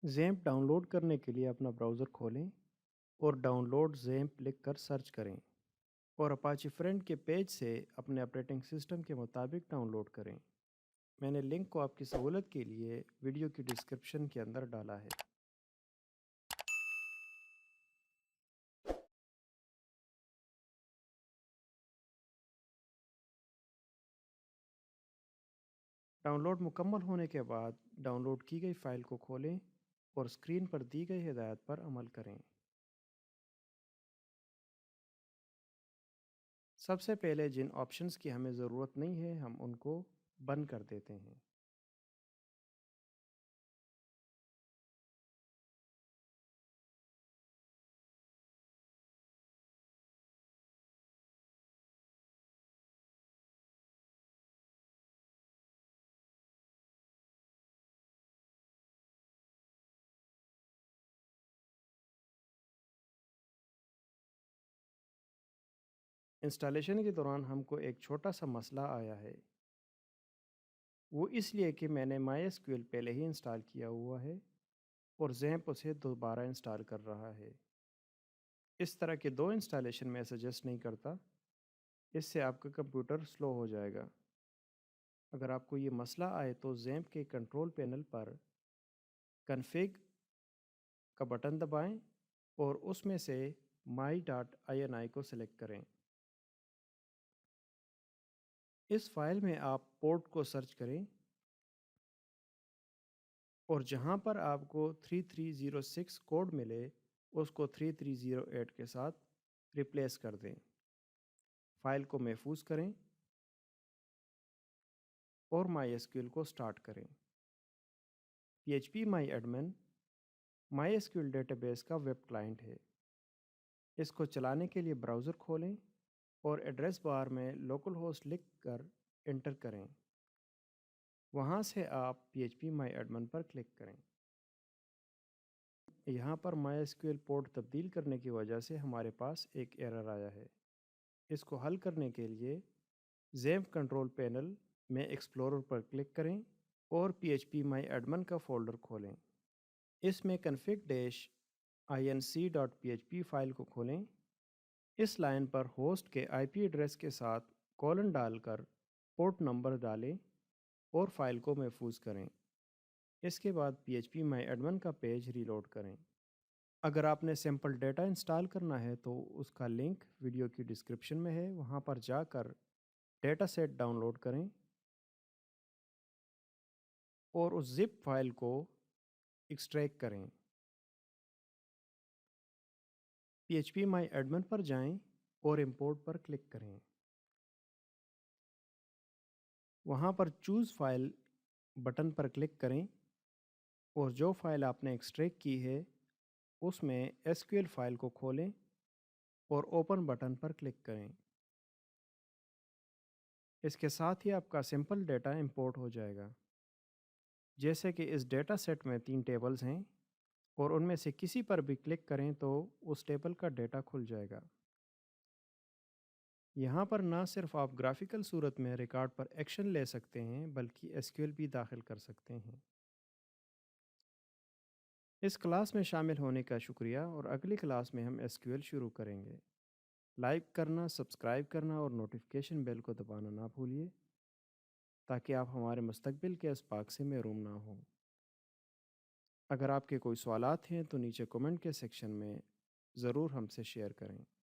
زیمپ down load کرنے کے لیے اپنا براؤزر کھولیں اور ڈاؤن لوڈ زیمپ لکھ کر سرچ کریں اور اپاچی فرینڈ کے پیج سے اپنے آپریٹنگ سسٹم کے مطابق ڈاؤن لوڈ کریں۔ میں نے لنک کو آپ کی سہولت کے لیے ویڈیو کی ڈسکرپشن کے اندر ڈالا ہے۔ ڈاؤن لوڈ مکمل ہونے کے بعد ڈاؤن لوڈ کی گئی فائل کو کھولیں اور اسکرین پر دی گئی ہدایت پر عمل کریں۔ سب سے پہلے جن آپشنز کی ہمیں ضرورت نہیں ہے ہم ان کو بند کر دیتے ہیں۔ انسٹالیشن کے دوران ہم کو ایک چھوٹا سا مسئلہ آیا ہے، وہ اس لیے کہ میں نے مائی ایس کیو ایل پہلے ہی انسٹال کیا ہوا ہے اور زیمپ اسے دوبارہ انسٹال کر رہا ہے۔ اس طرح کے دو انسٹالیشن میں سجیسٹ نہیں کرتا، اس سے آپ کا کمپیوٹر سلو ہو جائے گا۔ اگر آپ کو یہ مسئلہ آئے تو زیمپ کے کنٹرول پینل پر کنفیگ کا بٹن دبائیں اور اس میں سے my.ini کو سلیکٹ کریں۔ اس فائل میں آپ پورٹ کو سرچ کریں اور جہاں پر آپ کو 3306 کوڈ ملے اس کو 3308 کے ساتھ ریپلیس کر دیں۔ فائل کو محفوظ کریں اور مائی ایس کیو ایل کو سٹارٹ کریں۔ پی ایچ پی مائی admin MySQL database کا ویب کلائنٹ ہے۔ اس کو چلانے کے لیے براؤزر کھولیں اور ایڈریس بار میں لوکل ہوسٹ لکھ کر انٹر کریں۔ وہاں سے آپ پی ایچ پی مائی ایڈمن پر کلک کریں۔ یہاں پر مائی ایس کیو ایل پورٹ تبدیل کرنے کی وجہ سے ہمارے پاس ایک ایرر آیا ہے۔ اس کو حل کرنے کے لیے زیمپ کنٹرول پینل میں ایکسپلورر پر کلک کریں اور پی ایچ پی مائی ایڈمن کا فولڈر کھولیں۔ اس میں config-inc.php فائل کو کھولیں۔ اس لائن پر ہوسٹ کے آئی پی ایڈریس کے ساتھ کولن ڈال کر پورٹ نمبر ڈالیں اور فائل کو محفوظ کریں۔ اس کے بعد پی ایچ پی مائی ایڈمن کا پیج ریلوڈ کریں۔ اگر آپ نے سیمپل ڈیٹا انسٹال کرنا ہے تو اس کا لنک ویڈیو کی ڈسکرپشن میں ہے، وہاں پر جا کر ڈیٹا سیٹ ڈاؤن لوڈ کریں اور اس زپ فائل کو ایکسٹریکٹ کریں۔ پی ایچ پی مائی ایڈمن پر جائیں اور امپورٹ پر کلک کریں۔ وہاں پر چوز فائل بٹن پر کلک کریں اور جو فائل آپ نے ایکسٹریکٹ کی ہے اس میں ایس کیو ایل فائل کو کھولیں اور اوپن بٹن پر کلک کریں۔ اس کے ساتھ ہی آپ کا سمپل ڈیٹا امپورٹ ہو جائے گا۔ جیسے کہ اس ڈیٹا سیٹ میں 3 ٹیبلز ہیں اور ان میں سے کسی پر بھی کلک کریں تو اس ٹیبل کا ڈیٹا کھل جائے گا۔ یہاں پر نہ صرف آپ گرافیکل صورت میں ریکارڈ پر ایکشن لے سکتے ہیں بلکہ ایس کیو ایل بھی داخل کر سکتے ہیں۔ اس کلاس میں شامل ہونے کا شکریہ اور اگلی کلاس میں ہم ایس کیو ایل شروع کریں گے۔ لائک کرنا، سبسکرائب کرنا اور نوٹیفیکیشن بیل کو دبانا نہ بھولیے تاکہ آپ ہمارے مستقبل کے اسپاق سے محروم نہ ہوں۔ اگر آپ کے کوئی سوالات ہیں تو نیچے کومنٹ کے سیکشن میں ضرور ہم سے شیئر کریں۔